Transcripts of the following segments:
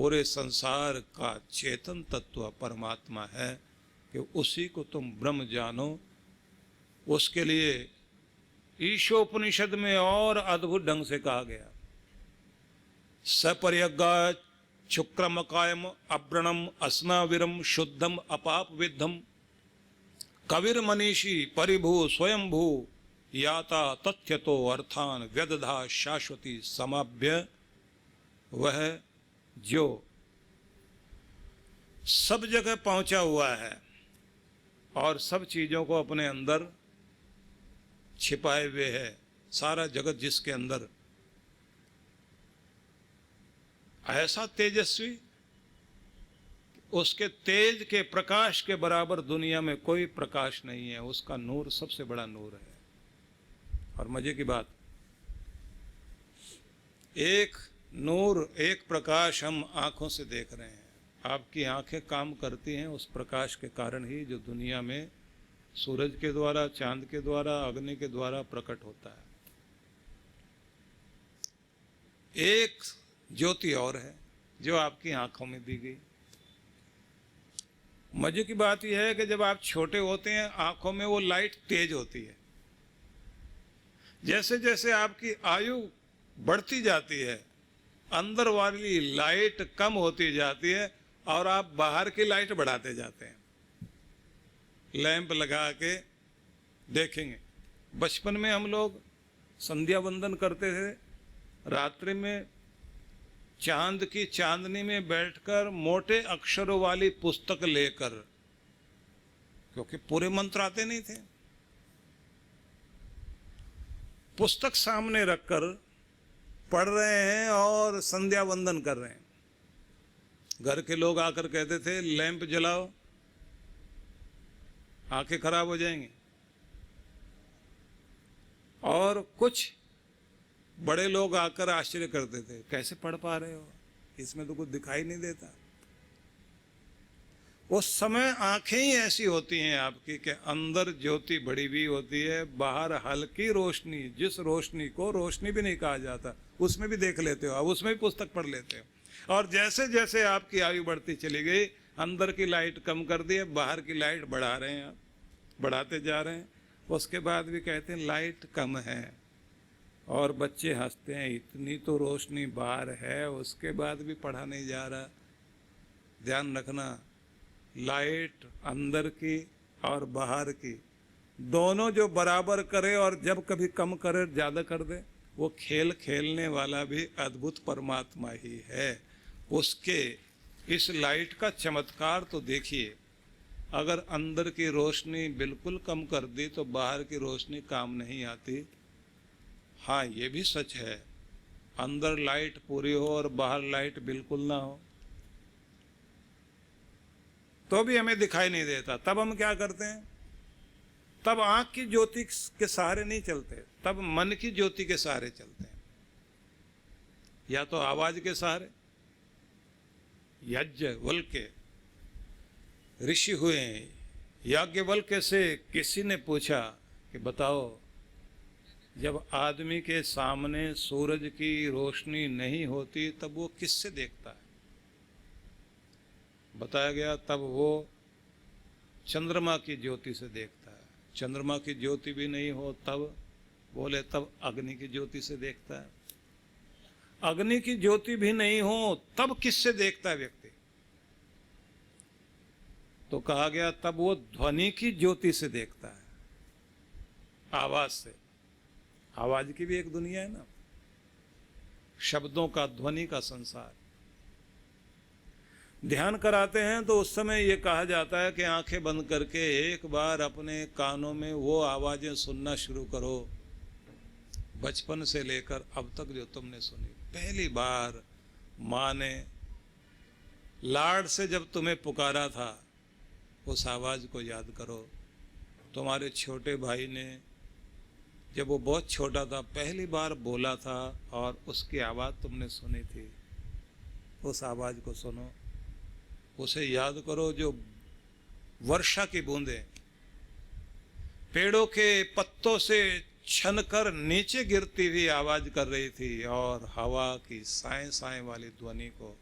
पूरे संसार का चेतन तत्व परमात्मा है कि उसी को तुम ब्रह्म जानो। उसके लिए ईशोपनिषद में और अद्भुत ढंग से कहा गया, सपर्यगा शुक्रमकायम अव्रणम अस्नाविरम शुद्धम अपाप विद्धम कविर मनीषी परिभू स्वयंभू याता तथ्यतो अर्थान व्यदधा शाश्वती समाभ्य। वह जो सब जगह पहुंचा हुआ है और सब चीजों को अपने अंदर छिपाए हुए है, सारा जगत जिसके अंदर ऐसा तेजस्वी, उसके तेज के प्रकाश के बराबर दुनिया में कोई प्रकाश नहीं है। उसका नूर सबसे बड़ा नूर है। और मजे की बात, एक नूर, एक प्रकाश हम आंखों से देख रहे हैं। आपकी आंखें काम करती हैं उस प्रकाश के कारण ही, जो दुनिया में सूरज के द्वारा, चांद के द्वारा, अग्नि के द्वारा प्रकट होता है। एक ज्योति और है जो आपकी आंखों में दी गई। मजे की बात यह है कि जब आप छोटे होते हैं आंखों में वो लाइट तेज होती है। जैसे जैसे आपकी आयु बढ़ती जाती है अंदर वाली लाइट कम होती जाती है और आप बाहर की लाइट बढ़ाते जाते हैं। लैंप लगा के देखेंगे, बचपन में हम लोग संध्या वंदन करते थे, रात्रि में चांद की चांदनी में बैठकर मोटे अक्षरों वाली पुस्तक लेकर, क्योंकि पूरे मंत्र आते नहीं थे, पुस्तक सामने रखकर पढ़ रहे हैं और संध्या वंदन कर रहे हैं। घर के लोग आकर कहते थे लैंप जलाओ, आंखें खराब हो जाएंगी। और कुछ बड़े लोग आकर आश्चर्य करते थे, कैसे पढ़ पा रहे हो, इसमें तो कुछ दिखाई नहीं देता। उस समय आंखें ही ऐसी होती हैं आपकी कि अंदर ज्योति बढ़ी हुई होती है, बाहर हल्की रोशनी, जिस रोशनी को रोशनी भी नहीं कहा जाता, उसमें भी देख लेते हो, अब उसमें भी पुस्तक पढ़ लेते हो। और जैसे जैसे आपकी आयु बढ़ती चली गई, अंदर की लाइट कम कर दी, बाहर की लाइट बढ़ा रहे हैं, आप बढ़ाते जा रहे हैं। उसके बाद भी कहते हैं लाइट कम है, और बच्चे हंसते हैं, इतनी तो रोशनी बाहर है, उसके बाद भी पढ़ा नहीं जा रहा। ध्यान रखना, लाइट अंदर की और बाहर की दोनों जो बराबर करे, और जब कभी कम करे, ज़्यादा कर दे, वो खेल खेलने वाला भी अद्भुत परमात्मा ही है। उसके इस लाइट का चमत्कार तो देखिए, अगर अंदर की रोशनी बिल्कुल कम कर दी तो बाहर की रोशनी काम नहीं आती। हाँ, ये भी सच है, अंदर लाइट पूरी हो और बाहर लाइट बिल्कुल ना हो तो भी हमें दिखाई नहीं देता। तब हम क्या करते हैं, तब आंख की ज्योति के सहारे नहीं चलते, तब मन की ज्योति के सहारे चलते हैं, या तो आवाज के सहारे। याज्ञवल्क्य ऋषि हुए, याज्ञवल्क्य से किसी ने पूछा कि बताओ, जब आदमी के सामने सूरज की रोशनी नहीं होती तब वो किससे देखता है? बताया गया तब वो चंद्रमा की ज्योति से देखता है। चंद्रमा की ज्योति भी नहीं हो तब बोले तब अग्नि की ज्योति से देखता है। अग्नि की ज्योति भी नहीं हो तब किससे देखता है व्यक्ति? तो कहा गया तब वो ध्वनि की ज्योति से देखता है, आवाज से। आवाज की भी एक दुनिया है ना, शब्दों का, ध्वनि का संसार। ध्यान कराते हैं तो उस समय ये कहा जाता है कि आंखें बंद करके एक बार अपने कानों में वो आवाजें सुनना शुरू करो, बचपन से लेकर अब तक जो तुमने सुनी। पहली बार माँ ने लाड से जब तुम्हें पुकारा था, उस आवाज को याद करो। तुम्हारे छोटे भाई ने जब वो बहुत छोटा था पहली बार बोला था और उसकी आवाज़ तुमने सुनी थी, उस आवाज़ को सुनो, उसे याद करो। जो वर्षा की बूंदें पेड़ों के पत्तों से छनकर नीचे गिरती हुई आवाज़ कर रही थी, और हवा की साएं साएं वाली ध्वनि को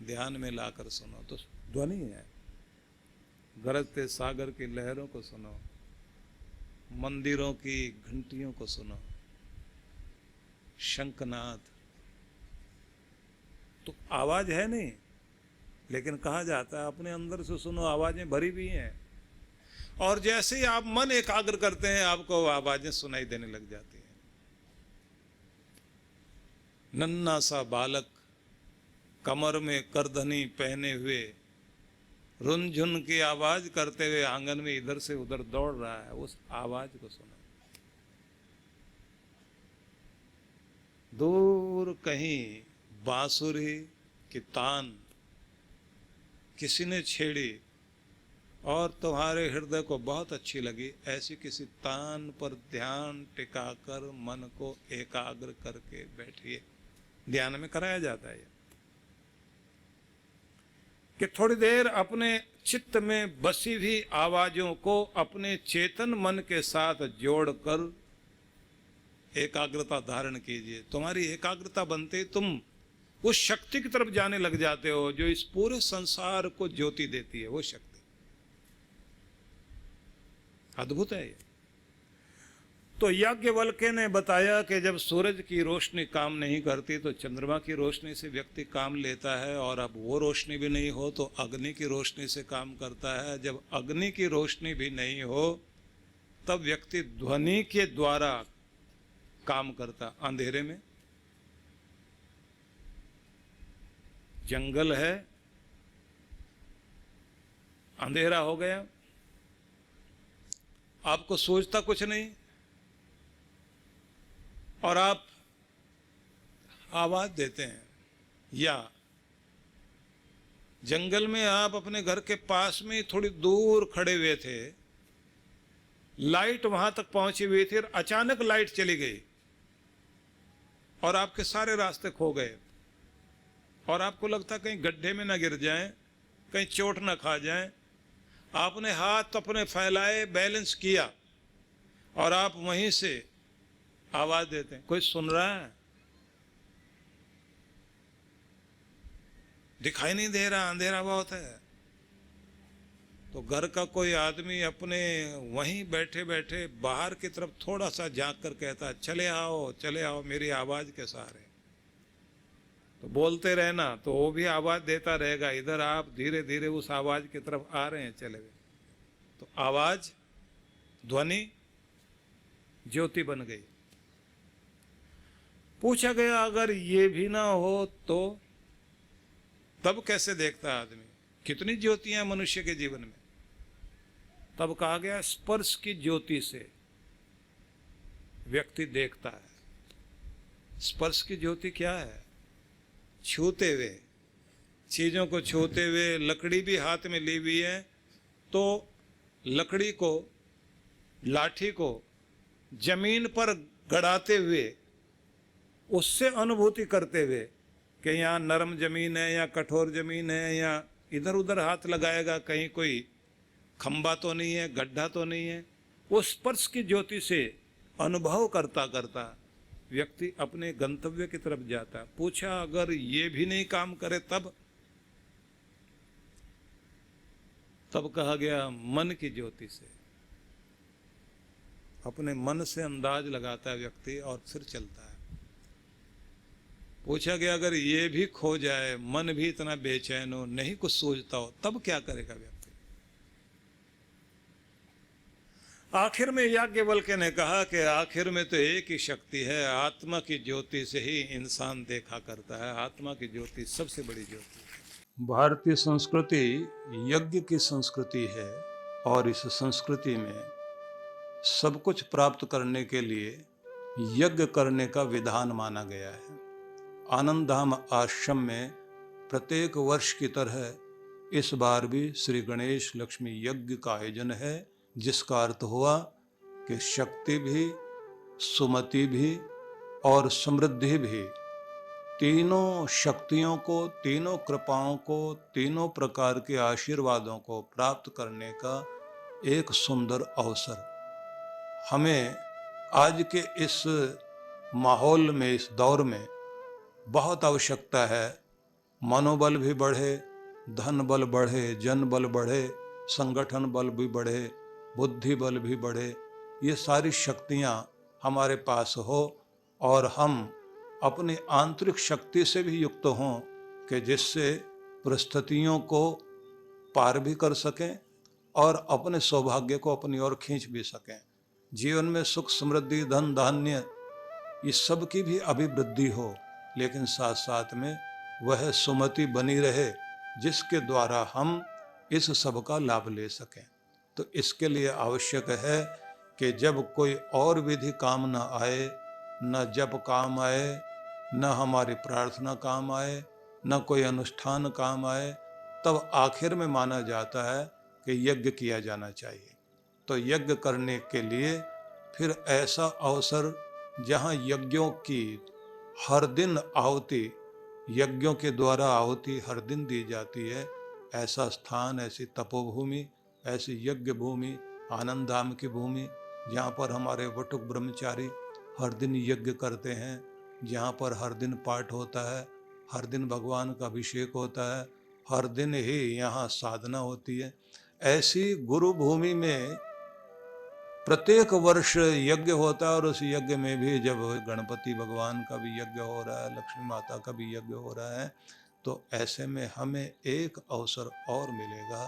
ध्यान में लाकर सुनो तो ध्वनि है। गरजते सागर की लहरों को सुनो, मंदिरों की घंटियों को सुनो, शंखनाद। तो आवाज है नहीं, लेकिन कहा जाता है अपने अंदर से सुनो, आवाजें भरी भी हैं। और जैसे ही आप मन एकाग्र करते हैं, आपको आवाजें सुनाई देने लग जाती हैं। नन्हा सा बालक कमर में करधनी पहने हुए रुनझुन की आवाज करते हुए आंगन में इधर से उधर दौड़ रहा है, उस आवाज को सुनो। दूर कहीं बांसुरी की तान किसी ने छेड़ी और तुम्हारे हृदय को बहुत अच्छी लगी, ऐसी किसी तान पर ध्यान टिकाकर मन को एकाग्र करके बैठिए। ध्यान में कराया जाता है कि थोड़ी देर अपने चित्त में बसी हुई आवाजों को अपने चेतन मन के साथ जोड़कर एकाग्रता धारण कीजिए। तुम्हारी एकाग्रता बनते तुम उस शक्ति की तरफ जाने लग जाते हो जो इस पूरे संसार को ज्योति देती है। वो शक्ति अद्भुत है ये। तो याज्ञवल्क्य ने बताया कि जब सूरज की रोशनी काम नहीं करती तो चंद्रमा की रोशनी से व्यक्ति काम लेता है, और अब वो रोशनी भी नहीं हो तो अग्नि की रोशनी से काम करता है। जब अग्नि की रोशनी भी नहीं हो तब व्यक्ति ध्वनि के द्वारा काम करता। अंधेरे में जंगल है, अंधेरा हो गया, आपको सोचता कुछ नहीं, और आप आवाज देते हैं। या जंगल में आप अपने घर के पास में थोड़ी दूर खड़े हुए थे, लाइट वहां तक पहुंची हुई थी और अचानक लाइट चली गई और आपके सारे रास्ते खो गए, और आपको लगता कहीं गड्ढे में ना गिर जाएं, कहीं चोट ना खा जाएं। आपने हाथ अपने फैलाए, बैलेंस किया, और आप वहीं से आवाज देते हैं। कोई सुन रहा है? दिखाई नहीं दे रहा, अंधेरा बहुत है। तो घर का कोई आदमी अपने वहीं बैठे बैठे बाहर की तरफ थोड़ा सा झांक कर कहता है, चले आओ मेरी आवाज के सहारे। तो बोलते रहना तो वो भी आवाज देता रहेगा, इधर आप धीरे धीरे उस आवाज की तरफ आ रहे हैं, चले हुए। तो आवाज, ध्वनि, ज्योति बन गई। पूछा गया अगर ये भी ना हो तो तब कैसे देखता आदमी? कितनी ज्योतियां मनुष्य के जीवन में। तब कहा गया स्पर्श की ज्योति से व्यक्ति देखता है। स्पर्श की ज्योति क्या है? छूते हुए, चीजों को छूते हुए। लकड़ी भी हाथ में ली हुई है तो लकड़ी को, लाठी को जमीन पर गड़ाते हुए उससे अनुभूति करते हुए कि यहाँ नरम जमीन है या कठोर जमीन है, या इधर उधर हाथ लगाएगा कहीं कोई खंबा तो नहीं है, गड्ढा तो नहीं है। उस स्पर्श की ज्योति से अनुभव करता करता व्यक्ति अपने गंतव्य की तरफ जाता। पूछा अगर ये भी नहीं काम करे तब कहा गया मन की ज्योति से। अपने मन से अंदाज लगाता है व्यक्ति और फिर चलता है। पूछा गया अगर ये भी खो जाए, मन भी इतना बेचैन हो, नहीं कुछ सोचता हो, तब क्या करेगा व्यक्ति? आखिर में याज्ञवल्क्य ने कहा कि आखिर में तो एक ही शक्ति है, आत्मा की ज्योति से ही इंसान देखा करता है। आत्मा की ज्योति सबसे बड़ी ज्योति है। भारतीय संस्कृति यज्ञ की संस्कृति है, और इस संस्कृति में सब कुछ प्राप्त करने के लिए यज्ञ करने का विधान माना गया है। आनंद धाम आश्रम में प्रत्येक वर्ष की तरह इस बार भी श्री गणेश लक्ष्मी यज्ञ का आयोजन है, जिसका अर्थ हुआ कि शक्ति भी, सुमति भी और समृद्धि भी, तीनों शक्तियों को, तीनों कृपाओं को, तीनों प्रकार के आशीर्वादों को प्राप्त करने का एक सुंदर अवसर हमें आज के इस माहौल में, इस दौर में बहुत आवश्यकता है। मनोबल भी बढ़े, धन बल बढ़े, जन बल बढ़े, संगठन बल भी बढ़े, बुद्धि बल भी बढ़े, ये सारी शक्तियाँ हमारे पास हो और हम अपनी आंतरिक शक्ति से भी युक्त हों कि जिससे परिस्थितियों को पार भी कर सकें और अपने सौभाग्य को अपनी ओर खींच भी सकें। जीवन में सुख समृद्धि धन धान्य ये सब की भी अभिवृद्धि हो, लेकिन साथ साथ में वह सुमति बनी रहे जिसके द्वारा हम इस सब का लाभ ले सकें। तो इसके लिए आवश्यक है कि जब कोई और विधि काम न आए, न जप काम आए, न हमारी प्रार्थना काम आए, न कोई अनुष्ठान काम आए, तब आखिर में माना जाता है कि यज्ञ किया जाना चाहिए। तो यज्ञ करने के लिए फिर ऐसा अवसर जहाँ यज्ञों की हर दिन आहुति, यज्ञों के द्वारा आहुति हर दिन दी जाती है, ऐसा स्थान, ऐसी तपोभूमि, ऐसी यज्ञ भूमि, आनंद धाम की भूमि, जहाँ पर हमारे वटुक ब्रह्मचारी हर दिन यज्ञ करते हैं, जहाँ पर हर दिन पाठ होता है, हर दिन भगवान का अभिषेक होता है, हर दिन ही यहाँ साधना होती है। ऐसी गुरु भूमि में प्रत्येक वर्ष यज्ञ होता है और उस यज्ञ में भी जब गणपति भगवान का भी यज्ञ हो रहा है, लक्ष्मी माता का भी यज्ञ हो रहा है, तो ऐसे में हमें एक अवसर और मिलेगा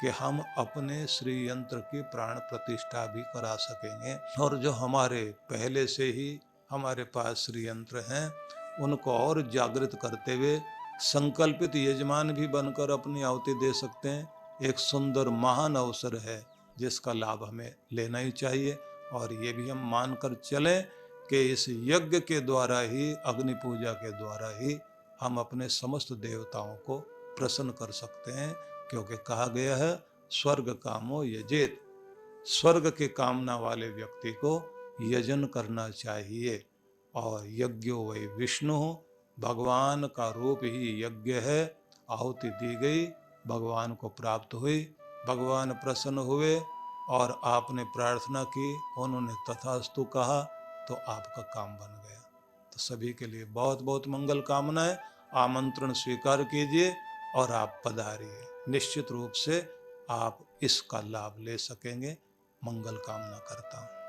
कि हम अपने श्री यंत्र की प्राण प्रतिष्ठा भी करा सकेंगे और जो हमारे पहले से ही हमारे पास श्री यंत्र हैं उनको और जागृत करते हुए संकल्पित यजमान भी बनकर अपनी आहुति दे सकते हैं। एक सुंदर महान अवसर है जिसका लाभ हमें लेना ही चाहिए और ये भी हम मानकर चलें कि इस यज्ञ के द्वारा ही, अग्नि पूजा के द्वारा ही हम अपने समस्त देवताओं को प्रसन्न कर सकते हैं, क्योंकि कहा गया है स्वर्ग कामो यजेत, स्वर्ग के कामना वाले व्यक्ति को यजन करना चाहिए। और यज्ञो वै विष्णु, भगवान का रूप ही यज्ञ है। आहुति दी गई, भगवान को प्राप्त हुई, भगवान प्रसन्न हुए और आपने प्रार्थना की, उन्होंने तथास्तु कहा तो आपका काम बन गया। तो सभी के लिए बहुत बहुत मंगल कामनाएं। आमंत्रण स्वीकार कीजिए और आप पधारिए। निश्चित रूप से आप इसका लाभ ले सकेंगे। मंगल कामना करता हूँ।